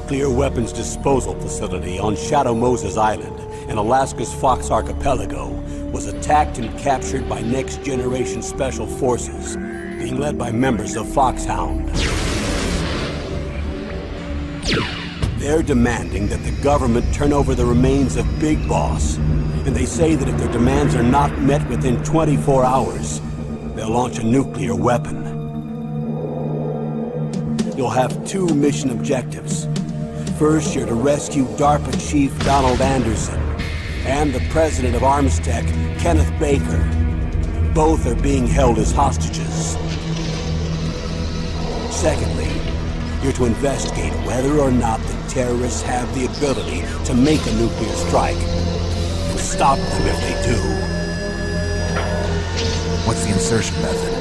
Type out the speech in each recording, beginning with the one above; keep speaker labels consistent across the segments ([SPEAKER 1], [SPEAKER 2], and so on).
[SPEAKER 1] nuclear weapons disposal facility on Shadow Moses Island in Alaska's Fox Archipelago was attacked and captured by next-generation special forces, being led by members of Foxhound. They're demanding that the government turn over the remains of Big Boss, and they say that if their demands are not met within 24 hours, they'll launch a nuclear weapon. You'll have two mission objectives. First, you're to rescue DARPA Chief Donald Anderson and the president of Armstech, Kenneth Baker. Both are being held as hostages. Secondly, you're to investigate whether or not the terrorists have the ability to make a nuclear strike and stop them if they do.
[SPEAKER 2] What's the insertion method?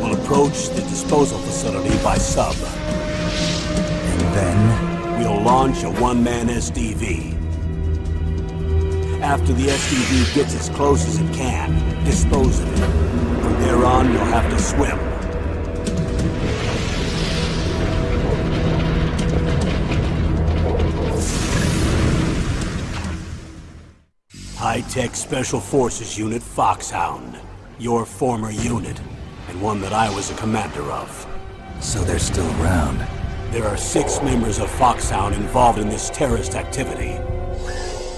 [SPEAKER 1] We'll approach the disposal facility by sub.
[SPEAKER 2] And then?
[SPEAKER 1] We'll launch a one-man SDV. After the SDV gets as close as it can, dispose of it. From there on, you'll have to swim. High-Tech Special Forces Unit Foxhound. Your former unit, and one that I was a commander of.
[SPEAKER 2] So they're still around.
[SPEAKER 1] There are 6 members of Foxhound involved in this terrorist activity.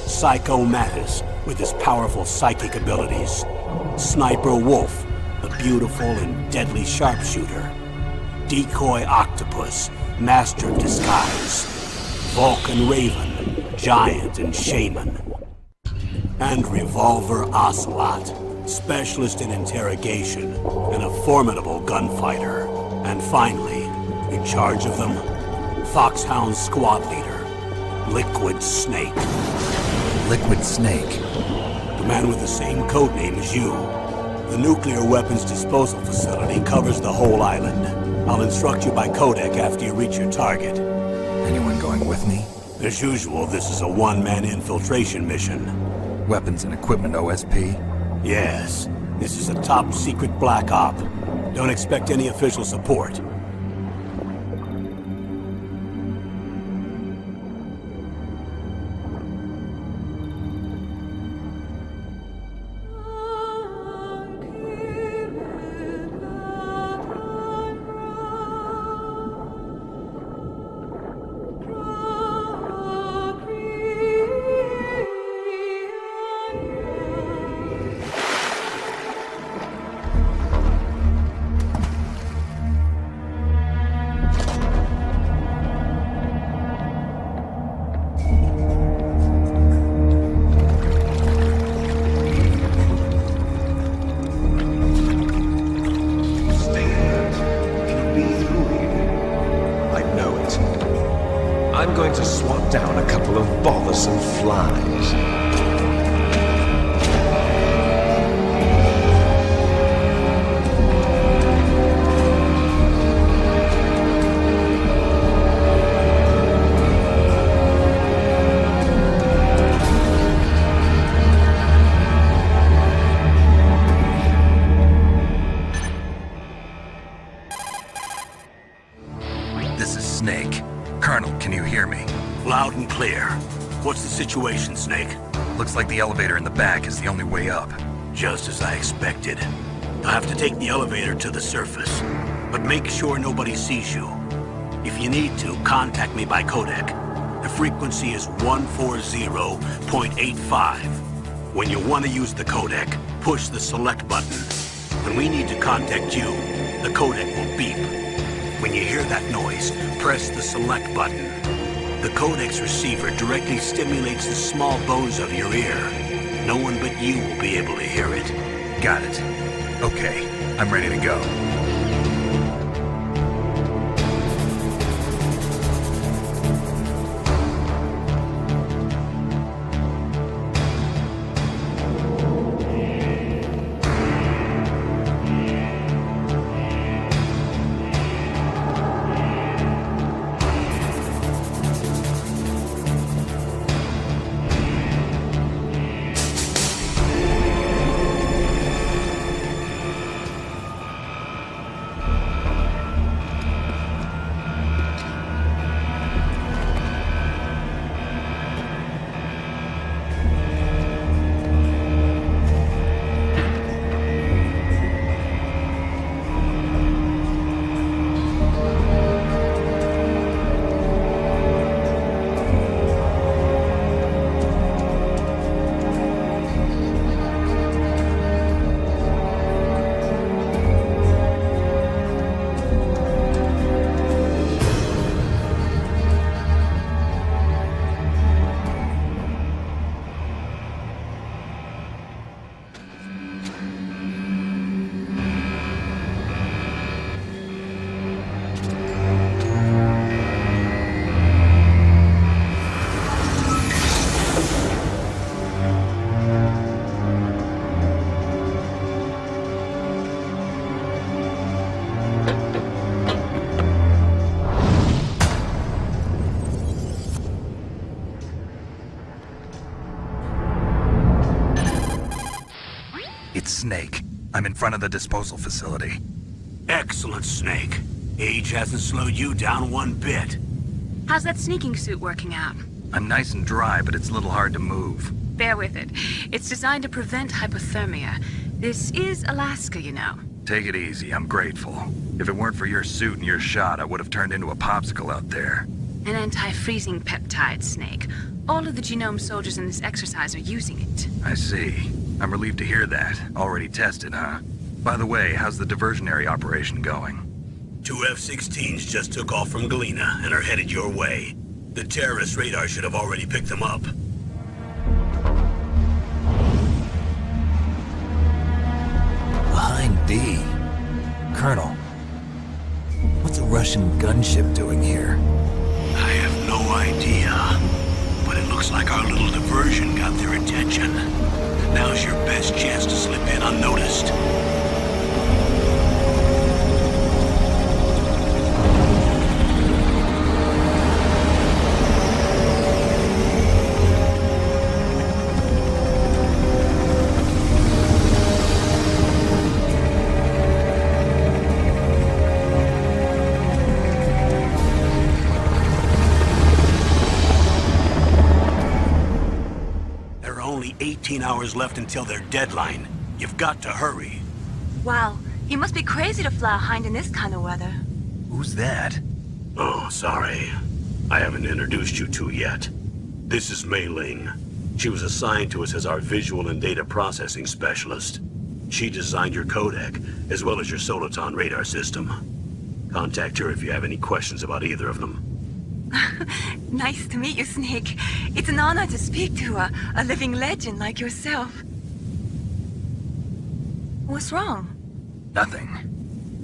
[SPEAKER 1] Psycho Mattis, with his powerful psychic abilities. Sniper Wolf, the beautiful and deadly sharpshooter. Decoy Octopus, master of disguise. Vulcan Raven, giant and shaman. And Revolver Ocelot, specialist in interrogation and a formidable gunfighter. And finally, in charge of them, Foxhound squad leader, Liquid Snake.
[SPEAKER 2] Liquid Snake?
[SPEAKER 1] The man with the same codename as you. The nuclear weapons disposal facility covers the whole island. I'll instruct you by codec after you reach your target.
[SPEAKER 2] Anyone going with me?
[SPEAKER 1] As usual, this is a one-man infiltration mission.
[SPEAKER 2] Weapons and equipment OSP?
[SPEAKER 1] Yes. This is a top-secret black op. Don't expect any official support.
[SPEAKER 3] I'm going to swat down a couple of bothersome flies.
[SPEAKER 2] This is Snake. Colonel, can you hear me?
[SPEAKER 1] Loud and clear. What's the situation, Snake?
[SPEAKER 2] Looks like the elevator in the back is the only way up.
[SPEAKER 1] Just as I expected. You'll have to take the elevator to the surface. But make sure nobody sees you. If you need to, contact me by codec. The frequency is 140.85. When you want to use the codec, push the select button. When we need to contact you, the codec will beep. When you hear that noise, press the select button. The codec's receiver directly stimulates the small bones of your ear. No one but you will be able to hear it.
[SPEAKER 2] Got it. Okay, I'm ready to go. Snake. I'm in front of the disposal facility.
[SPEAKER 1] Excellent, Snake. Age hasn't slowed you down one bit.
[SPEAKER 4] How's that sneaking suit working out?
[SPEAKER 2] I'm nice and dry, but it's a little hard to move.
[SPEAKER 4] Bear with it. It's designed to prevent hypothermia. This is Alaska, you know.
[SPEAKER 2] Take it easy, I'm grateful. If it weren't for your suit and your shot, I would have turned into a popsicle out there.
[SPEAKER 4] An anti-freezing peptide, Snake. All of the genome soldiers in this exercise are using it.
[SPEAKER 2] I see. I'm relieved to hear that. Already tested, huh? By the way, how's the diversionary operation going?
[SPEAKER 1] 2 F-16s just took off from Galena and are headed your way. The terrorist radar should have already picked them up.
[SPEAKER 5] Behind B. Colonel, what's a Russian gunship doing here?
[SPEAKER 1] I have no idea, but it looks like our little diversion got their attention. Now's your best chance to slip in unnoticed. There are only 18 hours left until their deadline. You've got to hurry.
[SPEAKER 4] Wow, you must be crazy to fly a hind in this kind of weather.
[SPEAKER 2] Who's that?
[SPEAKER 1] Oh, sorry. I haven't introduced you to yet. This is Mei Ling. She was assigned to us as our visual and data processing specialist. She designed your codec, as well as your Soliton radar system. Contact her if you have any questions about either of them.
[SPEAKER 4] Nice to meet you, Snake. It's an honor to speak to a living legend like yourself. What's wrong?
[SPEAKER 2] Nothing.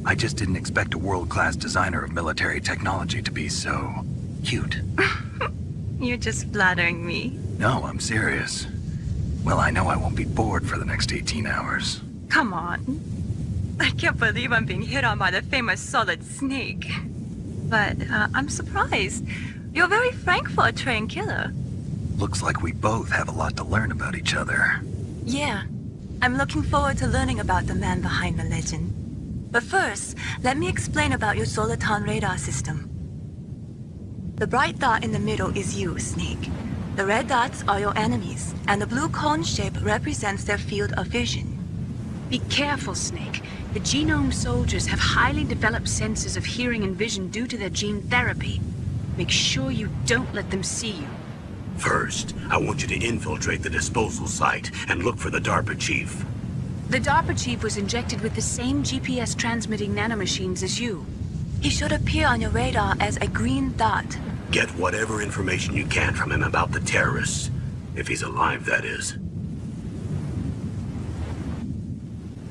[SPEAKER 2] I just didn't expect a world-class designer of military technology to be so cute.
[SPEAKER 4] You're just flattering me.
[SPEAKER 2] No, I'm serious. Well, I know I won't be bored for the next 18 hours.
[SPEAKER 4] Come on. I can't believe I'm being hit on by the famous Solid Snake. But I'm surprised. You're very frank for a trained killer.
[SPEAKER 2] Looks like we both have a lot to learn about each other.
[SPEAKER 4] Yeah. I'm looking forward to learning about the man behind the legend. But first, let me explain about your Soliton radar system. The bright dot in the middle is you, Snake. The red dots are your enemies, and the blue cone shape represents their field of vision. Be careful, Snake. The genome soldiers have highly developed senses of hearing and vision due to their gene therapy. Make sure you don't let them see you.
[SPEAKER 1] First, I want you to infiltrate the disposal site and look for the DARPA chief.
[SPEAKER 4] The DARPA chief was injected with the same GPS transmitting nanomachines as you. He should appear on your radar as a green dot.
[SPEAKER 1] Get whatever information you can from him about the terrorists. If he's alive, that is.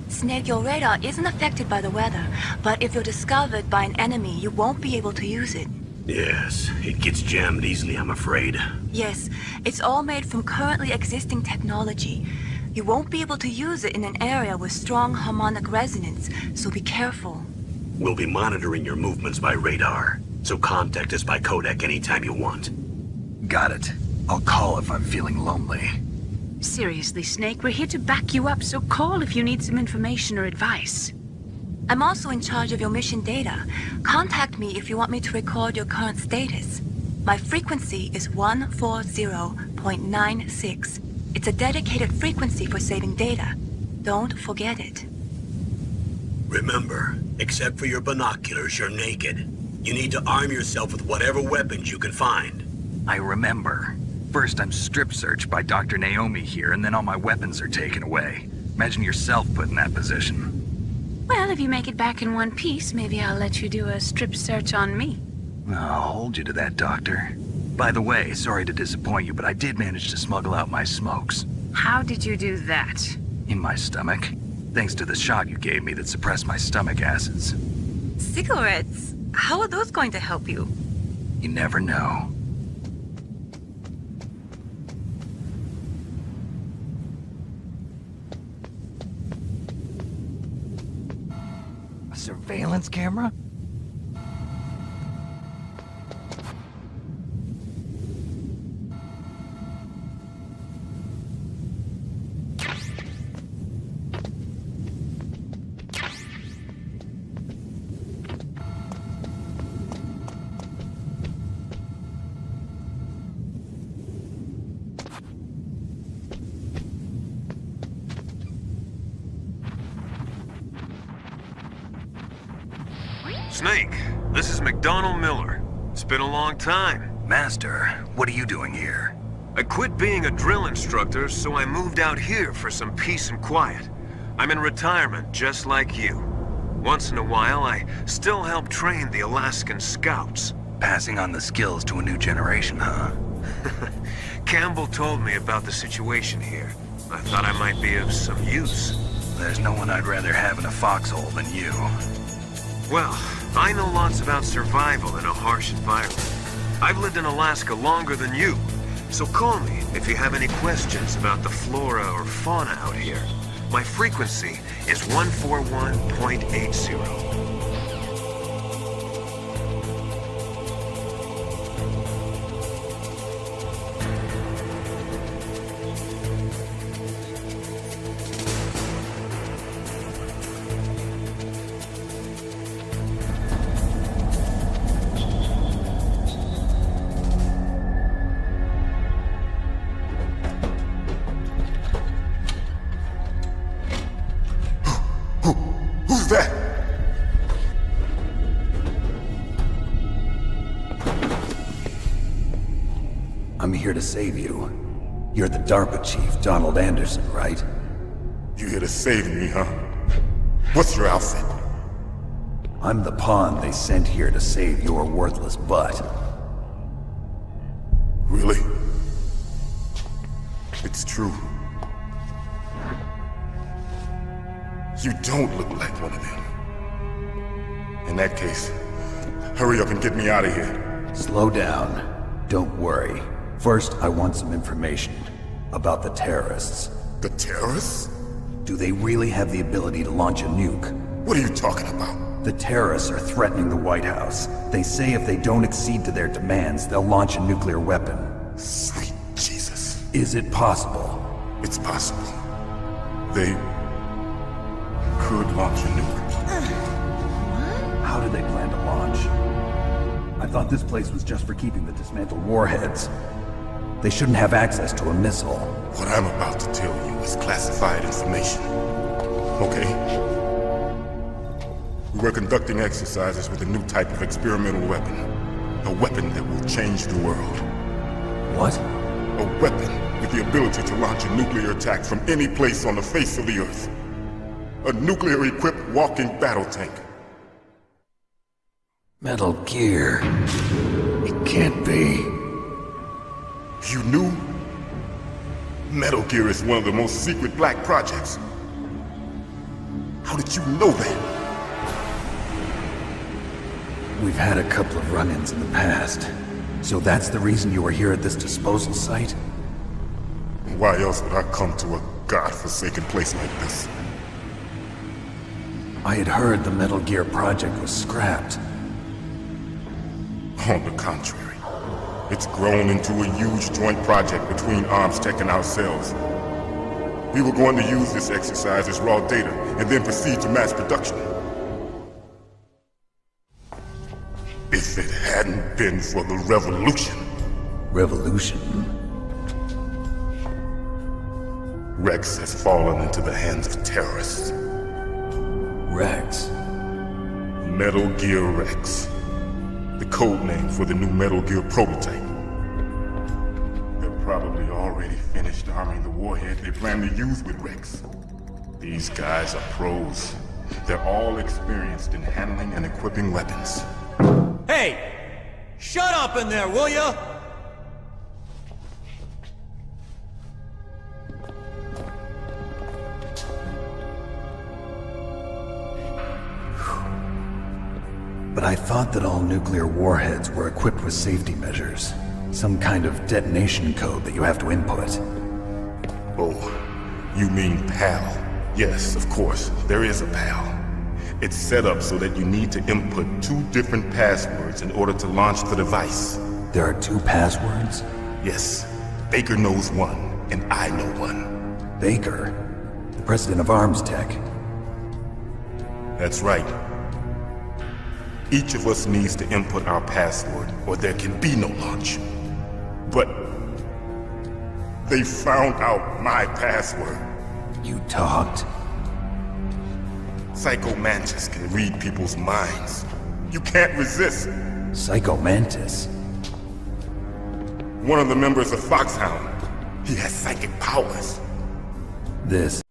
[SPEAKER 4] Snake, your radar isn't affected by the weather, but if you're discovered by an enemy, you won't be able to use it.
[SPEAKER 1] Yes, it gets jammed easily, I'm afraid.
[SPEAKER 4] Yes, it's all made from currently existing technology. You won't be able to use it in an area with strong harmonic resonance, so be careful.
[SPEAKER 1] We'll be monitoring your movements by radar, so contact us by codec anytime you want.
[SPEAKER 2] Got it. I'll call if I'm feeling lonely.
[SPEAKER 4] Seriously, Snake, we're here to back you up, so call if you need some information or advice. I'm also in charge of your mission data. Contact me if you want me to record your current status. My frequency is 140.96. It's a dedicated frequency for saving data. Don't forget it.
[SPEAKER 1] Remember, except for your binoculars, you're naked. You need to arm yourself with whatever weapons you can find.
[SPEAKER 2] I remember. First, I'm strip searched by Dr. Naomi here, and then all my weapons are taken away. Imagine yourself put in that position.
[SPEAKER 4] Well, if you make it back in one piece, maybe I'll let you do a strip search on me.
[SPEAKER 2] I'll hold you to that, Doctor. By the way, sorry to disappoint you, but I did manage to smuggle out my smokes.
[SPEAKER 4] How did you do that?
[SPEAKER 2] In my stomach. Thanks to the shot you gave me that suppressed my stomach acids.
[SPEAKER 4] Cigarettes? How are those going to help you?
[SPEAKER 2] You never know.
[SPEAKER 5] A surveillance camera?
[SPEAKER 3] Snake, this is McDonald Miller. It's been a long time.
[SPEAKER 2] Master, what are you doing here?
[SPEAKER 3] I quit being a drill instructor, so I moved out here for some peace and quiet. I'm in retirement, just like you. Once in a while, I still help train the Alaskan Scouts.
[SPEAKER 2] Passing on the skills to a new generation, huh?
[SPEAKER 3] Campbell told me about the situation here. I thought I might be of some use.
[SPEAKER 2] There's no one I'd rather have in a foxhole than you.
[SPEAKER 3] Well, I know lots about survival in a harsh environment. I've lived in Alaska longer than you, so call me if you have any questions about the flora or fauna out here. My frequency is 141.80.
[SPEAKER 6] Who's that?
[SPEAKER 5] I'm here to save you. You're the DARPA chief, Donald Anderson, right?
[SPEAKER 6] You here to save me, huh? What's your outfit?
[SPEAKER 5] I'm the pawn they sent here to save your worthless butt.
[SPEAKER 6] Really? It's true. You don't look like one of them. In that case, hurry up and get me out of here.
[SPEAKER 5] Slow down. Don't worry. First, I want some information about the terrorists.
[SPEAKER 6] The terrorists?
[SPEAKER 5] Do they really have the ability to launch a nuke?
[SPEAKER 6] What are you talking about?
[SPEAKER 5] The terrorists are threatening the White House. They say if they don't accede to their demands, they'll launch a nuclear weapon.
[SPEAKER 6] Sweet Jesus.
[SPEAKER 5] Is it possible?
[SPEAKER 6] It's possible. They could launch a nuke.
[SPEAKER 5] How do they plan to launch? I thought this place was just for keeping the dismantled warheads. They shouldn't have access to a missile.
[SPEAKER 6] What I'm about to tell you is classified information. Okay? We're conducting exercises with a new type of experimental weapon. A weapon that will change the world.
[SPEAKER 5] What?
[SPEAKER 6] A weapon with the ability to launch a nuclear attack from any place on the face of the Earth. A nuclear-equipped walking battle tank.
[SPEAKER 5] Metal Gear. It can't be.
[SPEAKER 6] You knew? Metal Gear is one of the most secret black projects. How did you know that?
[SPEAKER 5] We've had a couple of run-ins in the past. So that's the reason you were here at this disposal site?
[SPEAKER 6] Why else would I come to a godforsaken place like this?
[SPEAKER 5] I had heard the Metal Gear project was scrapped.
[SPEAKER 6] On the contrary, it's grown into a huge joint project between ArmsTech and ourselves. We were going to use this exercise as raw data and then proceed to mass production. If it hadn't been for the revolution.
[SPEAKER 5] Revolution?
[SPEAKER 6] Rex has fallen into the hands of terrorists.
[SPEAKER 5] Rex?
[SPEAKER 6] Metal Gear Rex. The code name for the new Metal Gear prototype. They're probably already finished arming the warhead they plan to use with Rex. These guys are pros. They're all experienced in handling and equipping weapons.
[SPEAKER 7] Hey! Shut up in there, will ya?
[SPEAKER 5] But I thought that all nuclear warheads were equipped with safety measures. Some kind of detonation code that you have to input.
[SPEAKER 6] Oh, you mean PAL? Yes, of course, there is a PAL. It's set up so that you need to input 2 different passwords in order to launch the device.
[SPEAKER 5] There are 2 passwords?
[SPEAKER 6] Yes, Baker knows one, and I know one.
[SPEAKER 5] Baker? The president of ArmsTech?
[SPEAKER 6] That's right. Each of us needs to input our password, or there can be no launch. But they found out my password.
[SPEAKER 5] You talked?
[SPEAKER 6] Psycho Mantis can read people's minds. You can't resist.
[SPEAKER 5] Psycho Mantis.
[SPEAKER 6] One of the members of Foxhound. He has psychic powers.
[SPEAKER 5] This